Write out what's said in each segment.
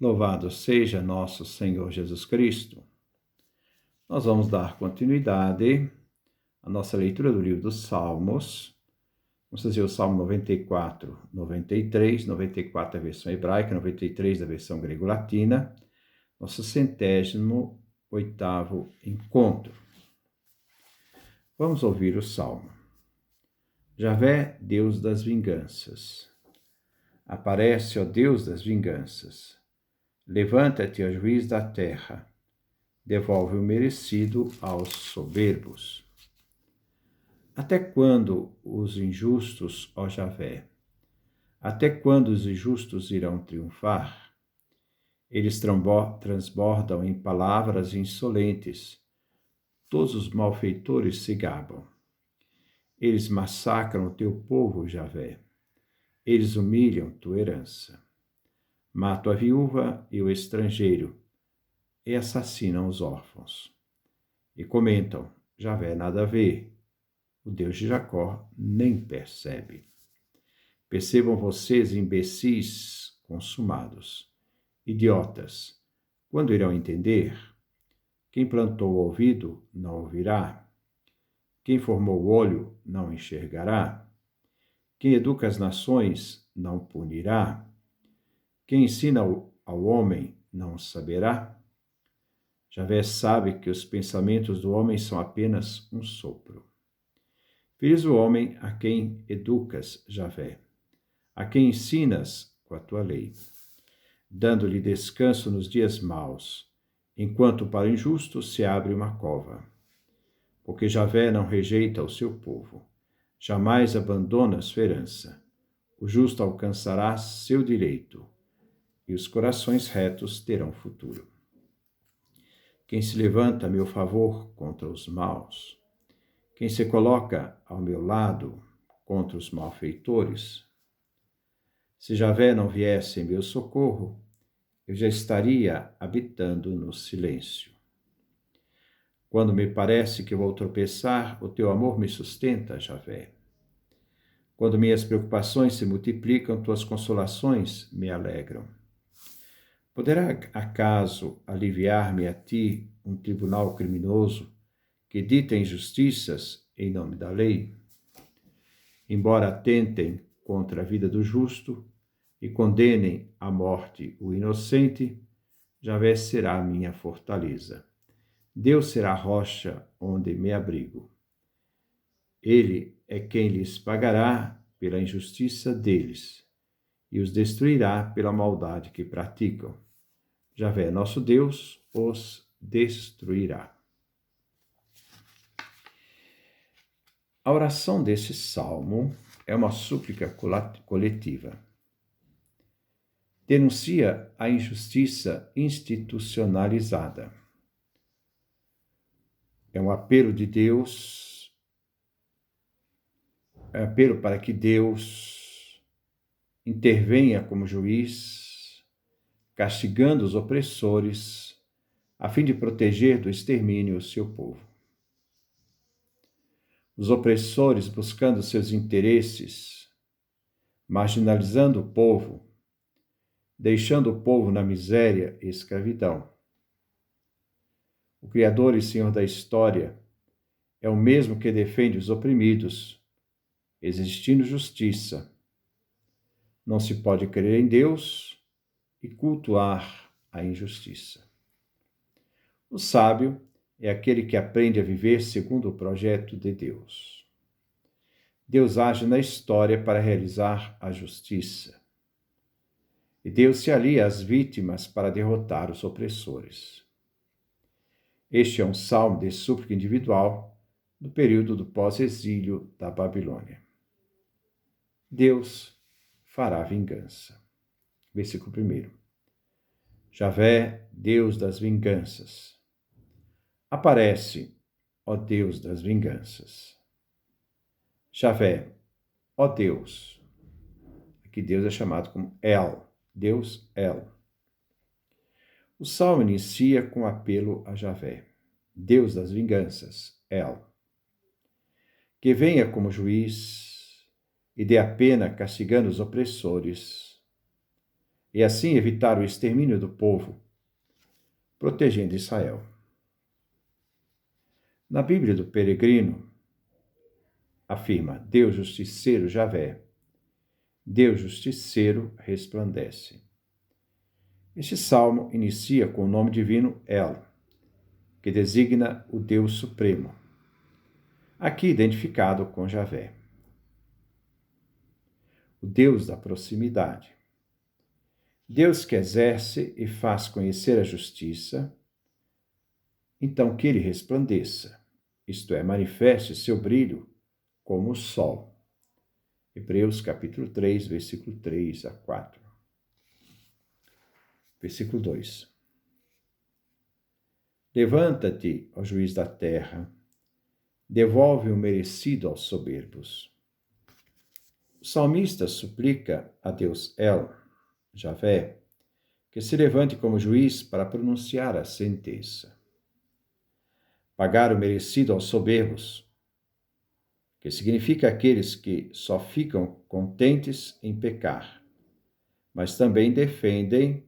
Louvado seja nosso Senhor Jesus Cristo. Nós vamos dar continuidade à nossa leitura do livro dos Salmos. Vamos fazer o Salmo 94, 93, 94 da versão hebraica, 93 da versão grego-latina, nosso 108º encontro. Vamos ouvir o Salmo. Javé, Deus das vinganças. Aparece, ó Deus das vinganças. Levanta-te, ó juiz da terra. Devolve o merecido aos soberbos. Até quando os injustos, ó Javé? Até quando os injustos irão triunfar? Eles transbordam em palavras insolentes. Todos os malfeitores se gabam. Eles massacram o teu povo, Javé. Eles humilham tua herança. Matam a viúva e o estrangeiro, e assassinam os órfãos. E comentam, Javé nada vê, o Deus de Jacó nem percebe. Percebam vocês, imbecis consumados, idiotas, quando irão entender? Quem plantou o ouvido não ouvirá, quem formou o olho não enxergará, quem educa as nações não punirá, quem ensina ao homem não saberá. Javé sabe que os pensamentos do homem são apenas um sopro. Feliz o homem a quem educas, Javé, a quem ensinas com a tua lei, dando-lhe descanso nos dias maus, enquanto para o injusto se abre uma cova. Porque Javé não rejeita o seu povo, jamais abandona sua herança. O justo alcançará seu direito, e os corações retos terão futuro. Quem se levanta a meu favor contra os maus? Quem se coloca ao meu lado contra os malfeitores? Se Javé não viesse em meu socorro, eu já estaria habitando no silêncio. Quando me parece que vou tropeçar, o teu amor me sustenta, Javé. Quando minhas preocupações se multiplicam, tuas consolações me alegram. Poderá acaso aliviar-me a ti um tribunal criminoso que dita injustiças em nome da lei? Embora atentem contra a vida do justo e condenem à morte o inocente, Javé será a minha fortaleza. Deus será a rocha onde me abrigo. Ele é quem lhes pagará pela injustiça deles e os destruirá pela maldade que praticam. Javé, nosso Deus, os destruirá. A oração desse salmo é uma súplica coletiva. Denuncia a injustiça institucionalizada. É um apelo de Deus, é um apelo para que Deus intervenha como juiz, castigando os opressores, a fim de proteger do extermínio o seu povo. Os opressores buscando seus interesses, marginalizando o povo, deixando o povo na miséria e escravidão. O Criador e Senhor da história é o mesmo que defende os oprimidos, existindo justiça. Não se pode crer em Deus e cultuar a injustiça. O sábio é aquele que aprende a viver segundo o projeto de Deus. Deus age na história para realizar a justiça. E Deus se alia às vítimas para derrotar os opressores. Este é um salmo de súplica individual do período do pós-exílio da Babilônia. Deus fará vingança. Versículo 1. Javé, Deus das vinganças. Aparece, ó Deus das vinganças. Javé, ó Deus. Aqui Deus é chamado como El, Deus El. O salmo inicia com apelo a Javé, Deus das vinganças, El. Que venha como juiz e dê a pena castigando os opressores. e assim evitar o extermínio do povo, protegendo Israel. Na Bíblia do Peregrino, afirma: Deus justiceiro Javé, Deus justiceiro resplandece. Este salmo inicia com o nome divino El, que designa o Deus Supremo, aqui identificado com Javé, o Deus da proximidade. Deus que exerce e faz conhecer a justiça, então que ele resplandeça, isto é, manifeste seu brilho como o sol. Hebreus capítulo 3, versículo 3 a 4. Versículo 2. Levanta-te, ó juiz da terra, devolve o merecido aos soberbos. O salmista suplica a Deus El, Javé, que se levante como juiz para pronunciar a sentença. Pagar o merecido aos soberbos, que significa aqueles que só ficam contentes em pecar, mas também o defendem,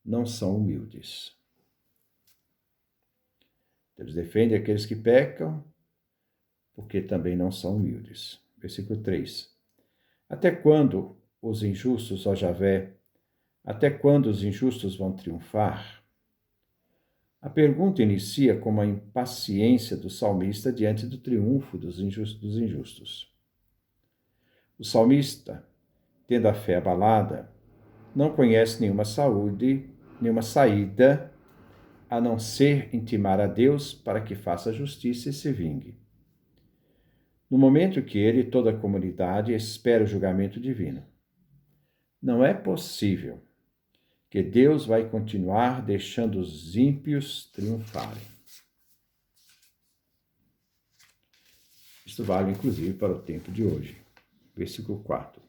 não são humildes. Eles defendem aqueles que pecam, porque também não são humildes. Versículo 3. Até quando os injustos, ó Javé, até quando os injustos vão triunfar? A pergunta inicia com uma impaciência do salmista diante do triunfo dos injustos. O salmista, tendo a fé abalada, não conhece nenhuma saída, a não ser intimar a Deus para que faça justiça e se vingue. No momento que ele e toda a comunidade espera o julgamento divino. Não é possível que Deus vai continuar deixando os ímpios triunfarem. Isto vale, inclusive, para o tempo de hoje. Versículo 4.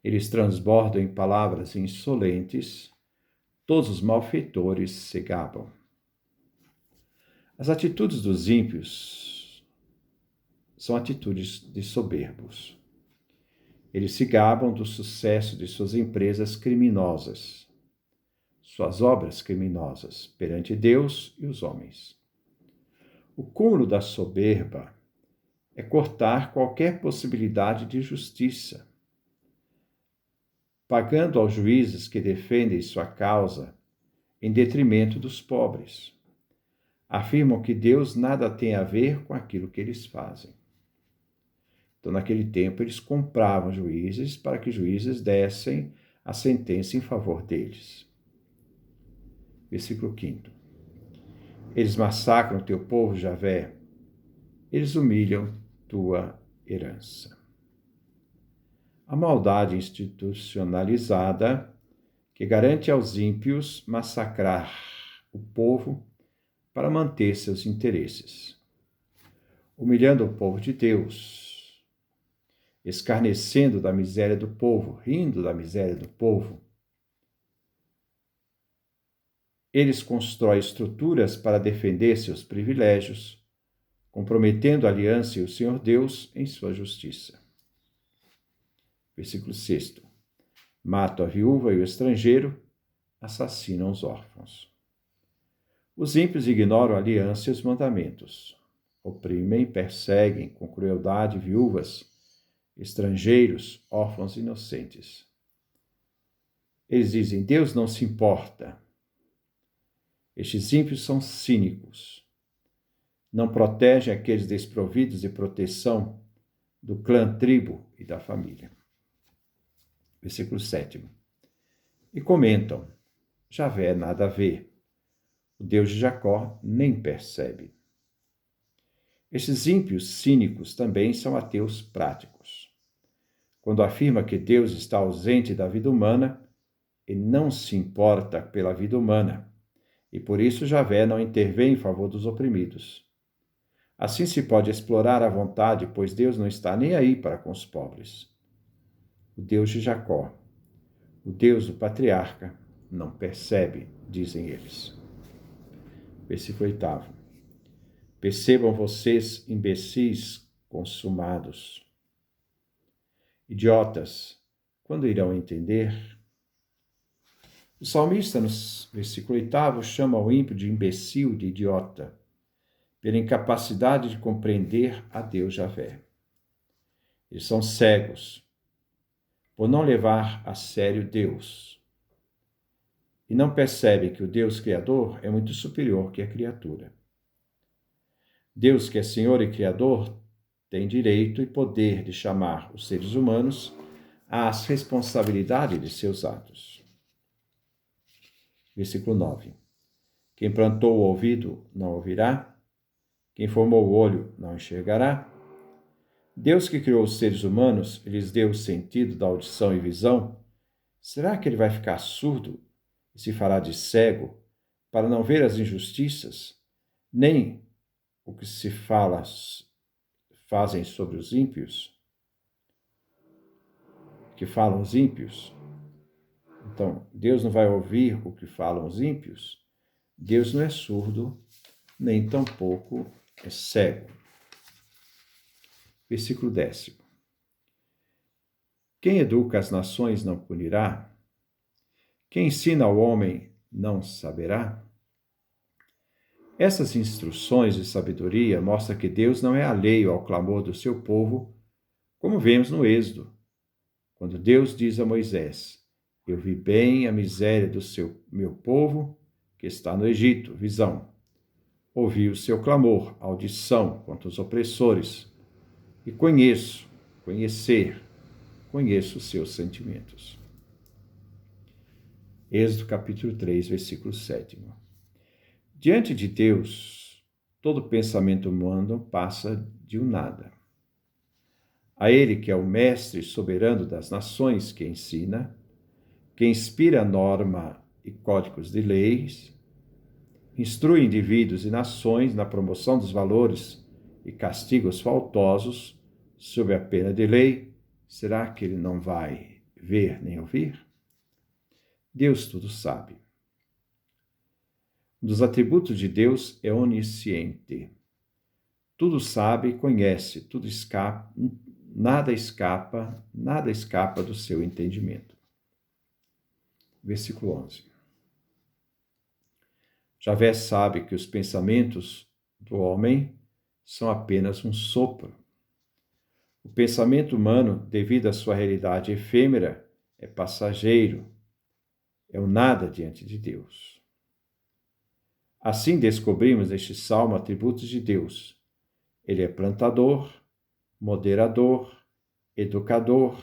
Eles transbordam em palavras insolentes, todos os malfeitores se gabam. As atitudes dos ímpios são atitudes de soberbos. Eles se gabam do sucesso de suas empresas criminosas, suas obras criminosas perante Deus e os homens. O cúmulo da soberba é cortar qualquer possibilidade de justiça, pagando aos juízes que defendem sua causa em detrimento dos pobres. Afirmam que Deus nada tem a ver com aquilo que eles fazem. Então, naquele tempo, eles compravam juízes para que juízes dessem a sentença em favor deles. Versículo 5. Eles massacram teu povo, Javé. Eles humilham tua herança. A maldade institucionalizada que garante aos ímpios massacrar o povo para manter seus interesses. Humilhando o povo de Deus, escarnecendo da miséria do povo, rindo da miséria do povo. Eles constroem estruturas para defender seus privilégios, comprometendo a aliança e o Senhor Deus em sua justiça. Versículo 6. Matam a viúva e o estrangeiro, assassinam os órfãos. Os ímpios ignoram a aliança e os mandamentos. Oprimem e perseguem com crueldade viúvas, estrangeiros, órfãos inocentes. Eles dizem: Deus não se importa. Estes ímpios são cínicos. Não protegem aqueles desprovidos de proteção do clã, tribo e da família. Versículo 7. E comentam: Javé nada vê. O Deus de Jacó nem percebe. Estes ímpios cínicos também são ateus práticos. Quando afirma que Deus está ausente da vida humana e não se importa pela vida humana, e por isso Javé não intervém em favor dos oprimidos. Assim se pode explorar à vontade, pois Deus não está nem aí para com os pobres. O Deus de Jacó, o Deus do patriarca, não percebe, dizem eles. Versículo 8. Percebam vocês, imbecis consumados. Idiotas, quando irão entender? O salmista, no versículo 8, chama o ímpio de imbecil, de idiota, pela incapacidade de compreender a Deus Javé. Eles são cegos, por não levar a sério Deus. E não percebem que o Deus Criador é muito superior que a criatura. Deus, que é Senhor e Criador, tem direito e poder de chamar os seres humanos às responsabilidades de seus atos. Versículo 9. Quem plantou o ouvido não ouvirá, quem formou o olho não enxergará. Deus que criou os seres humanos e lhes deu o sentido da audição e visão, será que ele vai ficar surdo e se fará de cego para não ver as injustiças, nem o que se fazem sobre os ímpios? Que falam os ímpios? Então, Deus não vai ouvir o que falam os ímpios? Deus não é surdo, nem tampouco é cego. Versículo 10. Quem educa as nações não punirá? Quem ensina ao homem não saberá? Essas instruções de sabedoria mostram que Deus não é alheio ao clamor do seu povo, como vemos no Êxodo, quando Deus diz a Moisés: eu vi bem a miséria do meu povo que está no Egito, visão. Ouvi o seu clamor, audição contra os opressores, e conheço os seus sentimentos. Êxodo capítulo 3, versículo 7. Diante de Deus, todo pensamento humano passa de um nada. A Ele, que é o mestre soberano das nações, que ensina, que inspira norma e códigos de leis, instrui indivíduos e nações na promoção dos valores e castiga os faltosos sob a pena de lei, será que ele não vai ver nem ouvir? Deus tudo sabe. Um dos atributos de Deus é onisciente. Tudo sabe e conhece, nada escapa do seu entendimento. Versículo 11. Javé sabe que os pensamentos do homem são apenas um sopro. O pensamento humano, devido à sua realidade efêmera, é passageiro, é o nada diante de Deus. Assim descobrimos neste salmo atributos de Deus. Ele é plantador, moderador, educador,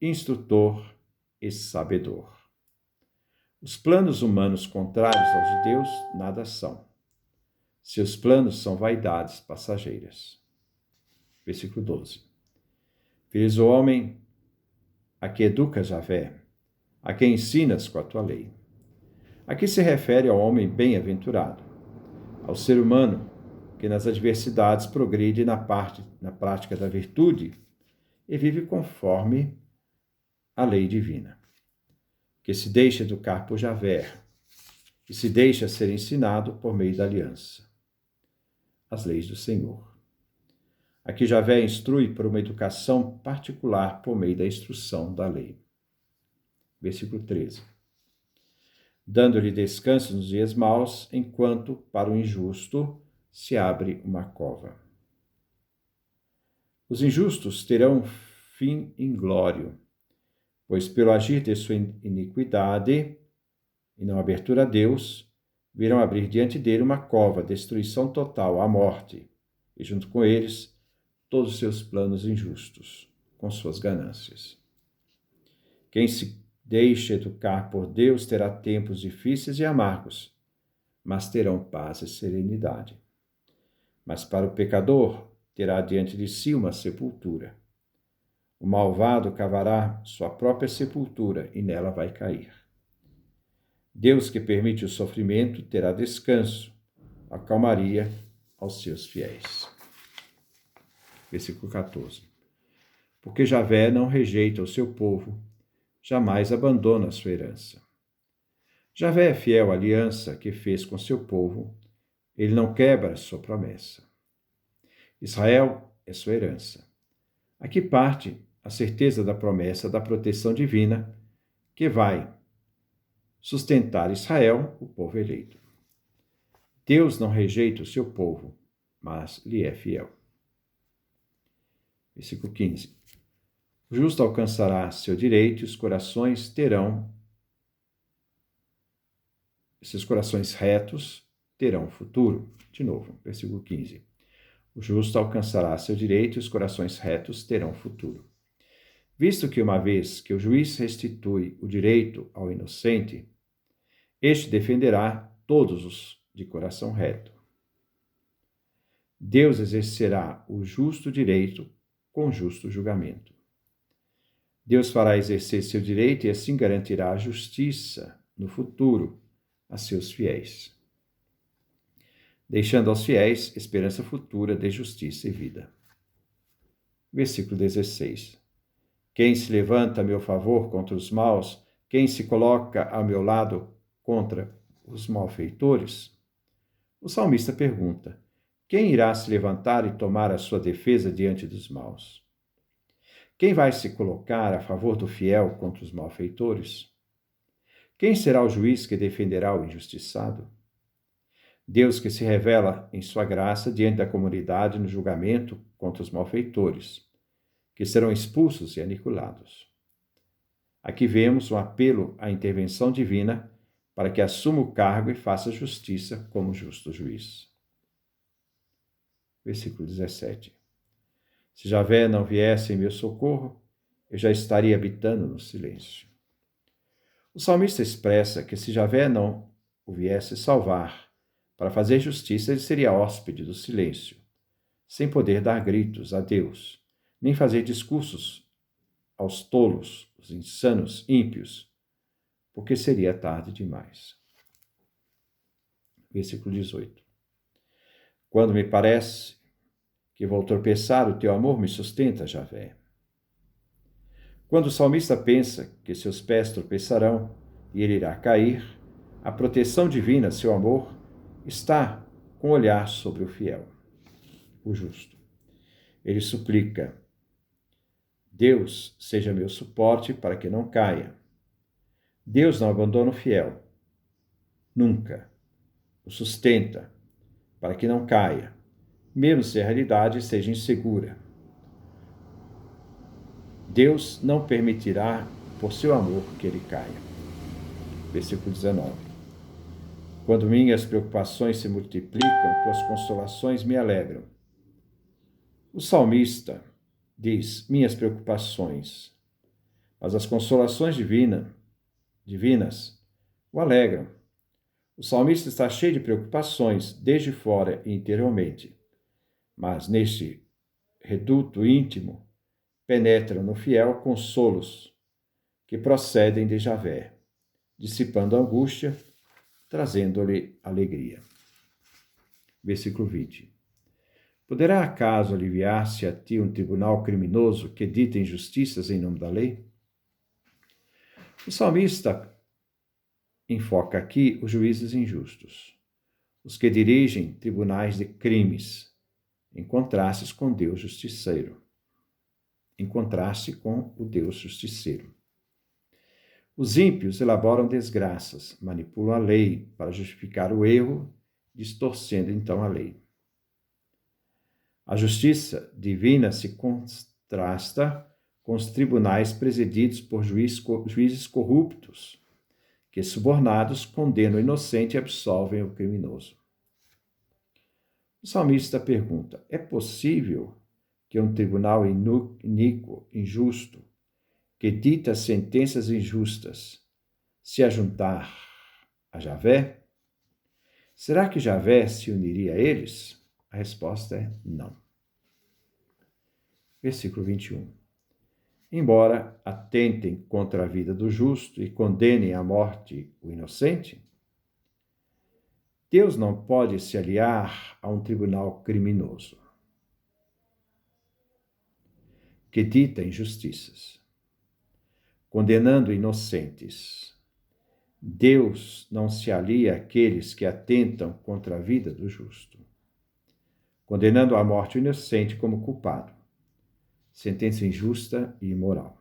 instrutor e sabedor. Os planos humanos contrários aos de Deus nada são. Seus planos são vaidades passageiras. Versículo 12. Feliz o homem a que educa Javé, a quem ensinas com a tua lei. Aqui se refere ao homem bem-aventurado, ao ser humano que nas adversidades progride na prática da virtude e vive conforme a lei divina, que se deixa educar por Javé e se deixa ser ensinado por meio da aliança, as leis do Senhor. Aqui Javé instrui por uma educação particular por meio da instrução da lei. Versículo 13. Dando-lhe descanso nos dias maus, enquanto para o injusto se abre uma cova. Os injustos terão fim inglório, pois pelo agir de sua iniquidade e não abertura a Deus, virão abrir diante dele uma cova, destruição total, a morte, e junto com eles todos os seus planos injustos, com suas ganâncias. Quem se deixa educar por Deus terá tempos difíceis e amargos, mas terão paz e serenidade. Mas para o pecador terá diante de si uma sepultura. O malvado cavará sua própria sepultura e nela vai cair. Deus que permite o sofrimento terá descanso, acalmaria aos seus fiéis. Versículo 14. Porque Javé não rejeita o seu povo, jamais abandona a sua herança. Javé é fiel à aliança que fez com seu povo, ele não quebra sua promessa. Israel é sua herança. Aqui parte a certeza da promessa da proteção divina que vai sustentar Israel, o povo eleito. Deus não rejeita o seu povo, mas lhe é fiel. Versículo 15. O justo alcançará seu direito e os corações esses corações retos terão futuro. De novo, versículo 15. O justo alcançará seu direito e os corações retos terão futuro. Visto que uma vez que o juiz restitui o direito ao inocente, este defenderá todos os de coração reto. Deus exercerá o justo direito com justo julgamento. Deus fará exercer seu direito e assim garantirá a justiça no futuro a seus fiéis, deixando aos fiéis esperança futura de justiça e vida. Versículo 16. Quem se levanta a meu favor contra os maus, quem se coloca ao meu lado contra os malfeitores? O salmista pergunta: quem irá se levantar e tomar a sua defesa diante dos maus? Quem vai se colocar a favor do fiel contra os malfeitores? Quem será o juiz que defenderá o injustiçado? Deus que se revela em sua graça diante da comunidade no julgamento contra os malfeitores, que serão expulsos e aniquilados. Aqui vemos um apelo à intervenção divina para que assuma o cargo e faça justiça como justo juiz. Versículo 17. Se Javé não viesse em meu socorro, eu já estaria habitando no silêncio. O salmista expressa que se Javé não o viesse salvar para fazer justiça, ele seria hóspede do silêncio, sem poder dar gritos a Deus, nem fazer discursos aos tolos, os insanos, ímpios, porque seria tarde demais. Versículo 18. Quando me parece que vou tropeçar, o teu amor me sustenta, Javé. Quando o salmista pensa que seus pés tropeçarão e ele irá cair, a proteção divina, seu amor, está com o olhar sobre o fiel, o justo. Ele suplica: Deus seja meu suporte para que não caia. Deus não abandona o fiel, nunca. O sustenta para que não caia, mesmo se a realidade seja insegura. Deus não permitirá, por seu amor, que ele caia. Versículo 19. Quando minhas preocupações se multiplicam, tuas consolações me alegram. O salmista diz: minhas preocupações, mas as consolações divinas o alegram. O salmista está cheio de preocupações, desde fora e interiormente, mas neste reduto íntimo penetram no fiel consolos que procedem de Javé, dissipando a angústia, trazendo-lhe alegria. Versículo 20. Poderá acaso aliviar-se a ti um tribunal criminoso que dita injustiças em nome da lei? O salmista enfoca aqui os juízes injustos, os que dirigem tribunais de crimes, em contraste com Deus justiceiro. Em contraste com o Deus justiceiro. Os ímpios elaboram desgraças, manipulam a lei para justificar o erro, distorcendo então a lei. A justiça divina se contrasta com os tribunais presididos por juízes corruptos, que, subornados, condenam o inocente e absolvem o criminoso. O salmista pergunta: é possível que um tribunal iníquo, injusto, que dita sentenças injustas, se ajuntar a Javé? Será que Javé se uniria a eles? A resposta é não. Versículo 21. Embora atentem contra a vida do justo e condenem à morte o inocente, Deus não pode se aliar a um tribunal criminoso que dita injustiças, condenando inocentes. Deus não se alia àqueles que atentam contra a vida do justo, condenando à morte o inocente como culpado. sentença injusta e imoral.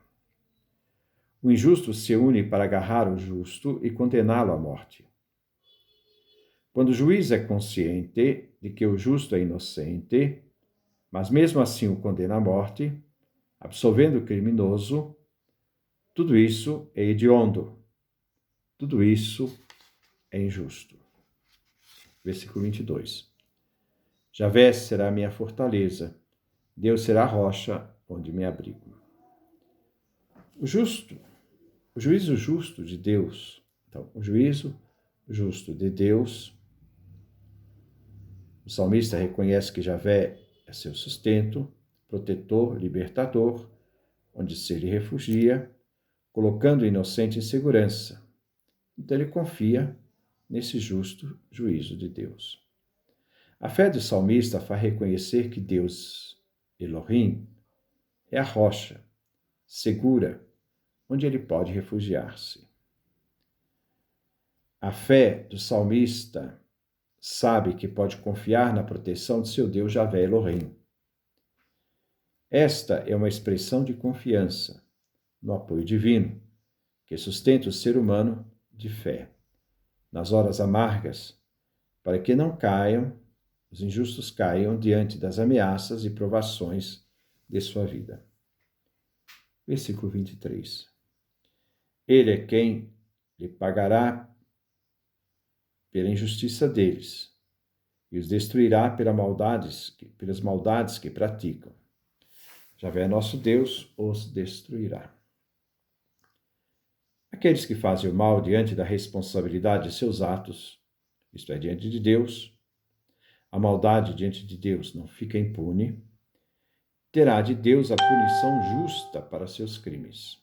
O injusto se une para agarrar o justo e condená-lo à morte. Quando o juiz é consciente de que o justo é inocente, mas mesmo assim o condena à morte, absolvendo o criminoso, tudo isso é hediondo, tudo isso é injusto. Versículo 22. Javé será minha fortaleza, Deus será a rocha onde me abrigo. O juízo justo de Deus. Então, o juízo justo de Deus. O salmista reconhece que Javé é seu sustento, protetor, libertador, onde se ele refugia, colocando o inocente em segurança. Então ele confia nesse justo juízo de Deus. A fé do salmista faz reconhecer que Deus, Elohim, é a rocha segura onde ele pode refugiar-se. A fé do salmista sabe que pode confiar na proteção de seu Deus Javé Elohim. Esta é uma expressão de confiança no apoio divino, que sustenta o ser humano de fé, nas horas amargas, para que não caiam, os injustos caiam diante das ameaças e provações de sua vida. Versículo 23. Ele é quem lhe pagará pela injustiça deles e os destruirá pelas maldades que praticam. Javé, nosso Deus, os destruirá. Aqueles que fazem o mal diante da responsabilidade de seus atos, isto é, diante de Deus, a maldade diante de Deus não fica impune, terá de Deus a punição justa para seus crimes,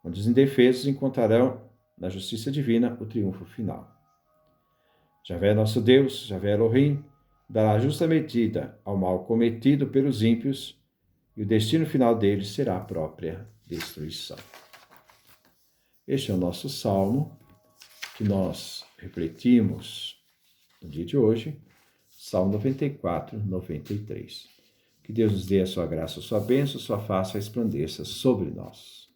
onde os indefesos encontrarão na justiça divina o triunfo final. Javé, nosso Deus, Javé Elohim, dará justa medida ao mal cometido pelos ímpios, e o destino final deles será a própria destruição. Este é o nosso salmo que nós refletimos no dia de hoje, Salmo 94, 93. Que Deus nos dê a sua graça, a sua bênção, a sua face resplandeça sobre nós.